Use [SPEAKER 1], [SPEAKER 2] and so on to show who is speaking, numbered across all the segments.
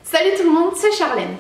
[SPEAKER 1] Salut tout le monde, c'est Charlène.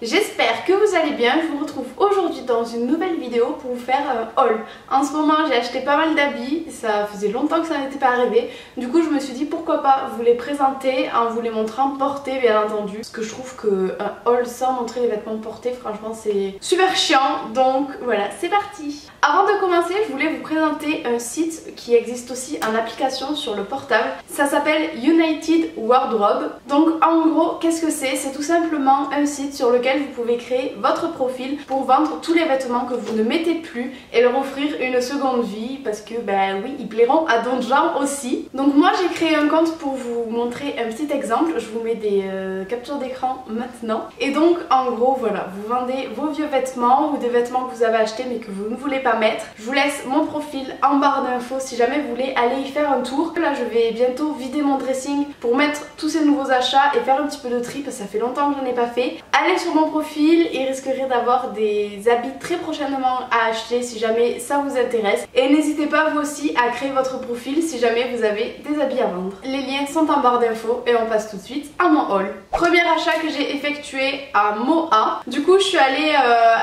[SPEAKER 1] J'espère que vous allez bien, je vous retrouve aujourd'hui dans une nouvelle vidéo pour vous faire un haul. En ce moment j'ai acheté pas mal d'habits, ça faisait longtemps que ça n'était pas arrivé. Du coup je me suis dit pourquoi pas vous les présenter en vous les montrant portés bien entendu. Parce que je trouve qu'un haul sans montrer les vêtements portés franchement c'est super chiant. Donc voilà, c'est parti. Avant de commencer je voulais vous présenter un site qui existe aussi en application sur le portable. Ça s'appelle United Wardrobe. Donc en gros qu'est-ce que c'est? C'est tout simplement un site sur lequel vous pouvez créer votre profil pour vendre tous les vêtements que vous ne mettez plus et leur offrir une seconde vie parce que ben oui, ils plairont à d'autres gens aussi. Donc moi j'ai créé un compte pour vous montrer un petit exemple. Je vous mets des captures d'écran maintenant. Et donc en gros voilà, vous vendez vos vieux vêtements ou des vêtements que vous avez achetés mais que vous ne voulez pas mettre. Je vous laisse mon profil en barre d'infos si jamais vous voulez aller y faire un tour. Là je vais bientôt vider mon dressing pour mettre tous ces nouveaux achats et faire un petit peu de tri parce que ça fait longtemps que je n'en ai pas fait. Allez sur mon profil et risquerez d'avoir des habits très prochainement à acheter si jamais ça vous intéresse. Et n'hésitez pas vous aussi à créer votre profil si jamais vous avez des habits à vendre. Les liens sont en barre d'infos et on passe tout de suite à mon haul. Premier achat que j'ai effectué à Moa. Du coup je suis allée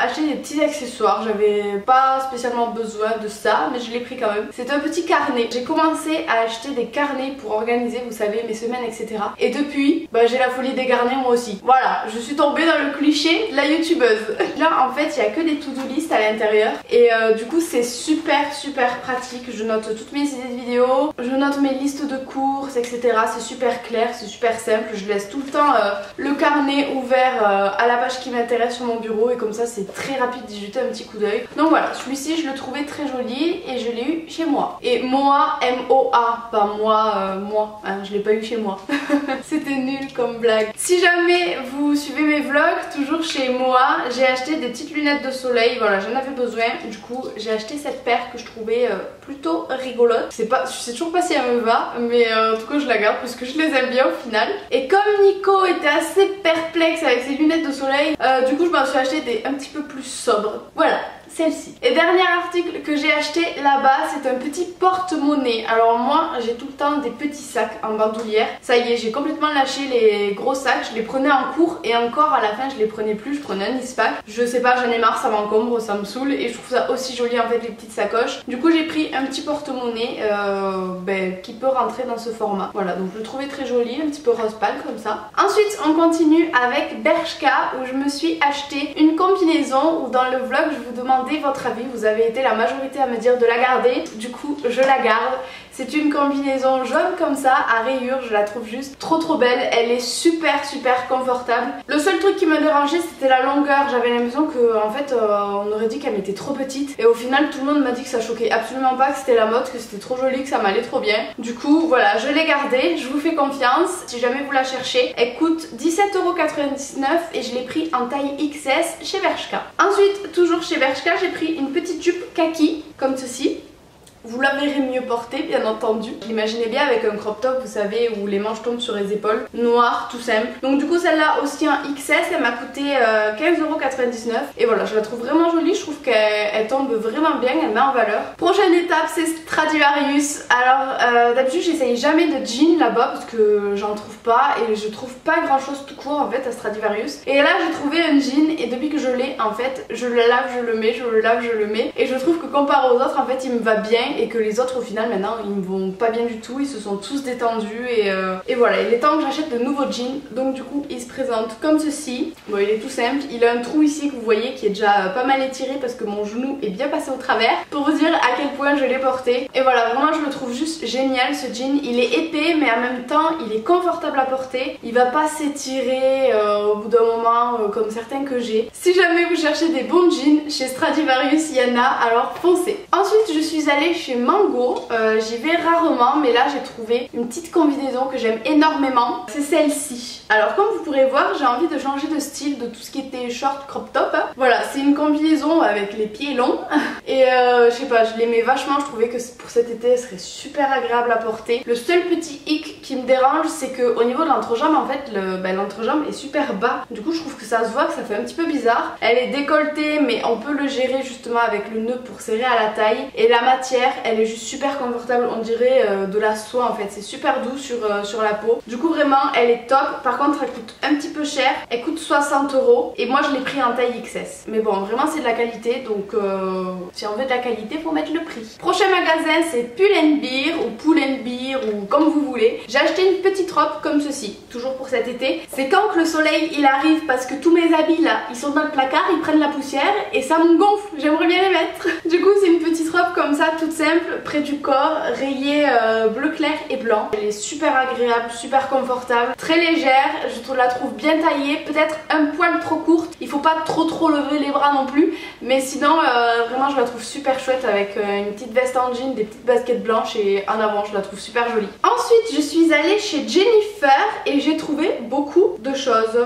[SPEAKER 1] acheter des petits accessoires. J'avais pas spécialement besoin de ça mais je l'ai pris quand même. C'est un petit carnet. J'ai commencé à acheter des carnets pour organiser vous savez mes semaines etc. Et depuis bah, j'ai la folie des carnets moi aussi. Voilà, je suis tombée dans le cliché de la youtubeuse. Là en fait il n'y a que des to-do list à l'intérieur et du coup c'est super pratique. Je note toutes mes idées de vidéos, je note mes listes de courses etc. C'est super clair, c'est super simple. Je laisse tout le temps le carnet ouvert à la page qui m'intéresse sur mon bureau et comme ça c'est très rapide d'y jeter un petit coup d'œil. Donc voilà, celui-ci je le trouvais très joli et je l'ai eu chez moi. Et Moa, M-O-A, pas moi, moi, hein, je l'ai pas eu chez moi. C'était nul comme blague. Si jamais vous suivez mes vlogs, toujours chez Moa, j'ai acheté des petites lunettes de soleil, voilà j'en avais besoin, du coup j'ai acheté cette paire que je trouvais plutôt rigolote. Je sais toujours pas si elle me va, mais en tout cas je la garde parce que je les aime bien au final. Et comme Nico était assez perplexe avec ses lunettes de soleil, du coup je m'en suis acheté des un petit peu plus sobres. Voilà, celle-ci. Et dernier article que j'ai acheté là-bas, c'est un petit porte-monnaie. Alors moi j'ai tout le temps des petits sacs en bandoulière. Ça y est, j'ai complètement lâché les gros sacs. Je les prenais en cours et encore à la fin je les prenais plus. Je prenais un Ispac. Je sais pas, j'en ai marre, ça m'encombre, ça me saoule et je trouve ça aussi joli en fait les petites sacoches. Du coup j'ai pris un petit porte-monnaie qui peut rentrer dans ce format. Voilà, donc je le trouvais très joli, un petit peu rose pâle comme ça. Ensuite on continue avec Bershka où je me suis acheté une combinaison où dans le vlog je vous demandais votre avis. Vous avez été la majorité à me dire de la garder, du coup je la garde. C'est une combinaison jaune comme ça à rayures, je la trouve juste trop belle. Elle est super confortable. Le seul truc qui me dérangeait c'était la longueur. J'avais l'impression que en fait on aurait dit qu'elle m'était trop petite et au final tout le monde m'a dit que ça choquait absolument pas, que c'était la mode, que c'était trop joli, que ça m'allait trop bien. Du coup voilà, je l'ai gardée, je vous fais confiance. Si jamais vous la cherchez, elle coûte 17,99 € et je l'ai pris en taille XS chez Bershka. Ensuite toujours chez Bershka j'ai pris une petite jupe kaki comme ceci. Vous la verrez mieux portée bien entendu. Je l'imaginais bien avec un crop top vous savez où les manches tombent sur les épaules. Noir tout simple. Donc du coup celle-là aussi en XS elle m'a coûté 15,99 € et voilà je la trouve vraiment jolie. Je trouve qu'elle tombe vraiment bien, elle met en valeur. Prochaine étape c'est Stradivarius. Alors d'habitude j'essaye jamais de jeans là-bas parce que j'en trouve pas et je trouve pas grand chose tout court en fait à Stradivarius. Et là j'ai trouvé un jean et depuis que je l'ai en fait je le lave, je le mets, je le lave, je le mets et je trouve que comparé aux autres en fait il me va bien et que les autres au final maintenant ils me vont pas bien du tout, ils se sont tous détendus et voilà, il est temps que j'achète de nouveaux jeans. Donc du coup il se présente comme ceci. Bon il est tout simple, il a un trou ici que vous voyez qui est déjà pas mal étiré parce que mon genou est bien passé au travers pour vous dire à quel point je l'ai porté. Et voilà, vraiment je le trouve juste génial ce jean. Il est épais mais en même temps il est confortable à porter, il va pas s'étirer au bout d'un moment comme certains que j'ai. Si jamais vous cherchez des bons jeans, chez Stradivarius il y en a, alors foncez. Ensuite je suis allée chez Mango, j'y vais rarement mais là j'ai trouvé une petite combinaison que j'aime énormément, c'est celle-ci. Alors comme vous pourrez voir j'ai envie de changer de style de tout ce qui était short crop top. Voilà, c'est une combinaison avec les pieds longs et je sais pas, je l'aimais vachement, je trouvais que pour cet été elle serait super agréable à porter. Le seul petit hic qui me dérange c'est que au niveau de l'entrejambe en fait l'entrejambe est super bas, du coup je trouve que ça se voit, que ça fait un petit peu bizarre. Elle est décolletée mais on peut le gérer justement avec le nœud pour serrer à la taille et la matière légère, elle est juste super confortable, on dirait de la soie en fait, c'est super doux sur la peau. Du coup vraiment elle est top. Par contre elle coûte un petit peu cher, elle coûte 60 € et moi je l'ai pris en taille XS. Mais bon vraiment c'est de la qualité, donc si on veut de la qualité faut mettre le prix. Prochain magasin c'est Pull&Bear ou Pull&Bear ou comme vous voulez. J'ai acheté une petite robe comme ceci, toujours pour cet été. C'est quand que le soleil il arrive parce que tous mes habits là ils sont dans le placard, ils prennent la poussière et ça me gonfle, j'aimerais bien les mettre. Du coup c'est une petite robe comme ça toute simple, près du corps, rayée bleu clair et blanc. Elle est super agréable, super confortable, très légère, je la trouve bien taillée, peut-être un poil trop courte, il faut pas trop lever les bras non plus, mais sinon vraiment je la trouve super chouette avec une petite veste en jean, des petites baskets blanches et en avant, je la trouve super jolie. Ensuite je suis allée chez Jennifer et j'ai trouvé beaucoup de choses.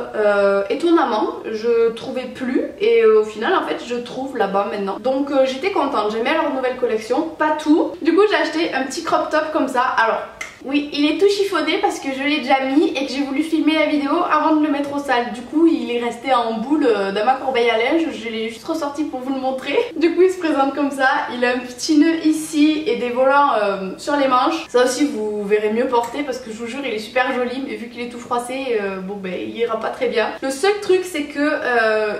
[SPEAKER 1] Étonnamment je trouvais plus et au final en fait je trouve là-bas maintenant, donc j'étais contente, j'aimais leur nouvelle collection, pas tout. Du coup j'ai acheté un petit crop top comme ça. Alors oui, il est tout chiffonné parce que je l'ai déjà mis et que j'ai voulu filmer la vidéo avant de le mettre au sale. Du coup, il est resté en boule dans ma corbeille à linge. Je l'ai juste ressorti pour vous le montrer. Du coup, il se présente comme ça. Il a un petit nœud ici et des volants sur les manches. Ça aussi, vous verrez mieux porter parce que je vous jure, il est super joli. Mais vu qu'il est tout froissé, bon ben, il ira pas très bien. Le seul truc, c'est que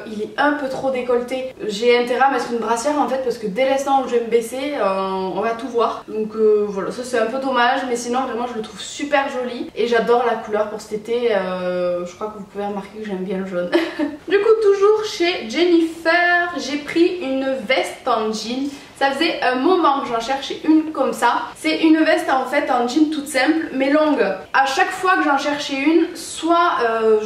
[SPEAKER 1] il est un peu trop décolleté. J'ai intérêt à mettre une brassière en fait parce que dès l'instant où je vais me baisser, on va tout voir. Donc voilà, ça c'est un peu dommage, mais sinon vraiment je le trouve super joli et j'adore la couleur pour cet été. Je crois que vous pouvez remarquer que j'aime bien le jaune. Du coup toujours chez Jennifer, j'ai pris une veste en jean. Ça faisait un moment que j'en cherchais une comme ça. C'est une veste en fait en jean toute simple mais longue. À chaque fois que j'en cherchais une, soit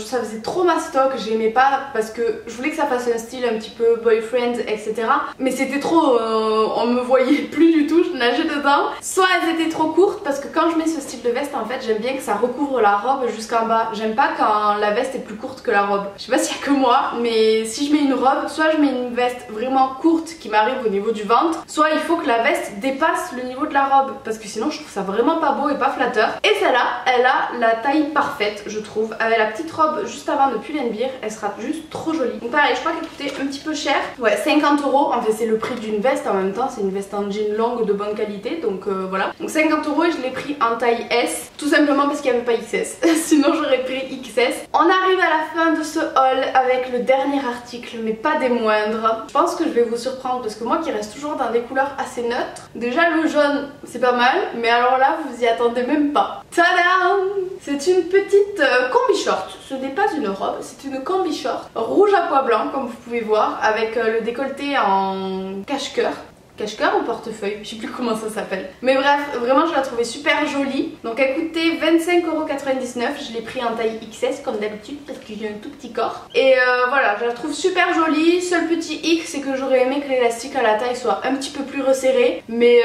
[SPEAKER 1] ça faisait trop mastoc, j'aimais pas parce que je voulais que ça fasse un style un petit peu boyfriend etc. Mais c'était trop, on me voyait plus du tout, je nageais dedans. Soit elles étaient trop courtes parce que quand je mets ce style de veste en fait j'aime bien que ça recouvre la robe jusqu'en bas. J'aime pas quand la veste est plus courte que la robe. Je sais pas s'il y a que moi, mais si je mets une robe, soit je mets une veste vraiment courte qui m'arrive au niveau du ventre, soit il faut que la veste dépasse le niveau de la robe parce que sinon je trouve ça vraiment pas beau et pas flatteur. Et celle-là, elle a la taille parfaite je trouve. Avec la petite robe juste avant de Pull&Bear, elle sera juste trop jolie. Donc pareil, je crois qu'elle coûtait un petit peu cher. Ouais, 50 €. En fait c'est le prix d'une veste en même temps, c'est une veste en jean longue de bonne qualité, donc voilà. Donc 50 € et je l'ai pris en taille S, tout simplement parce qu'il n'y avait pas XS. Sinon j'aurais pris XS. On arrive à la fin de ce haul avec le dernier article, mais pas des moindres. Je pense que je vais vous surprendre parce que moi qui reste toujours dans des couleurs assez neutres, déjà le jaune c'est pas mal, mais alors là vous y attendez même pas. Tadam! C'est une petite combi short. Ce n'est pas une robe, c'est une combi short rouge à pois blanc comme vous pouvez voir, avec le décolleté en cache-cœur. Cache-cœur ou portefeuille, je sais plus comment ça s'appelle. Mais bref, vraiment je la trouvais super jolie. Donc elle coûtait 25,99 €. Je l'ai pris en taille XS comme d'habitude parce que j'ai un tout petit corps. Et voilà, je la trouve super jolie. Seul petit hic, c'est que j'aurais aimé que l'élastique à la taille soit un petit peu plus resserré. Mais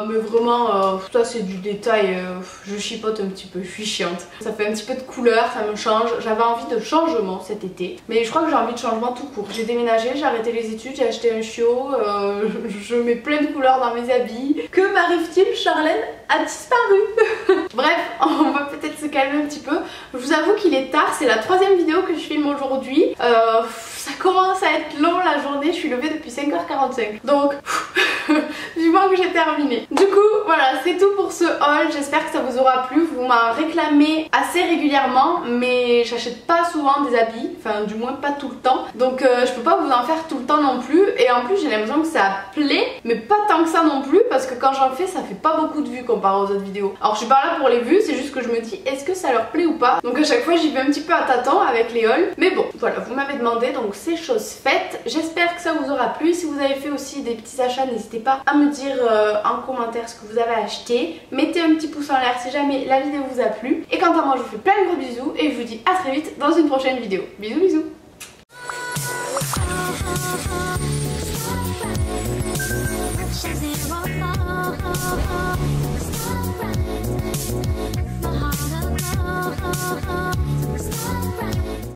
[SPEAKER 1] vraiment, ça c'est du détail. Je chipote un petit peu, je suis chiante. Ça fait un petit peu de couleur, ça me change. J'avais envie de changement cet été. Mais je crois que j'ai envie de changement tout court. J'ai déménagé, j'ai arrêté les études, j'ai acheté un chiot. Je mets plein de couleurs dans mes habits. Que m'arrive-t-il? Charlène a disparu. Bref, on va peut-être se calmer un petit peu. Je vous avoue qu'il est tard, c'est la 3e vidéo que je filme aujourd'hui. Ça commence à être long la journée, je suis levée depuis 5h45. Donc, vivement que j'ai terminé. Du coup, voilà, c'est tout pour ce haul. J'espère que ça vous aura plu. Vous m'en réclamez assez régulièrement, mais j'achète pas souvent des habits. Enfin, du moins pas tout le temps. Donc, je peux pas vous en faire tout le temps non plus. Et en plus, j'ai l'impression que ça plaît, mais pas tant que ça non plus, parce que quand j'en fais, ça fait pas beaucoup de vues comparé aux autres vidéos. Alors, je suis pas là pour les vues, c'est juste que je me dis, est-ce que ça leur plaît ou pas? Donc, à chaque fois, j'y vais un petit peu à tâtons avec les hauls. Mais bon, voilà, vous m'avez demandé, donc c'est chose faite. J'espère que ça vous aura plu. Si vous avez fait aussi des petits achats, n'hésitez pas à me dire en commentaire ce que vous avez acheté. Mettez un petit pouce en l'air si jamais la vidéo vous a plu. Et quant à moi, je vous fais plein de gros bisous et je vous dis à très vite dans une prochaine vidéo. Bisous bisous. She's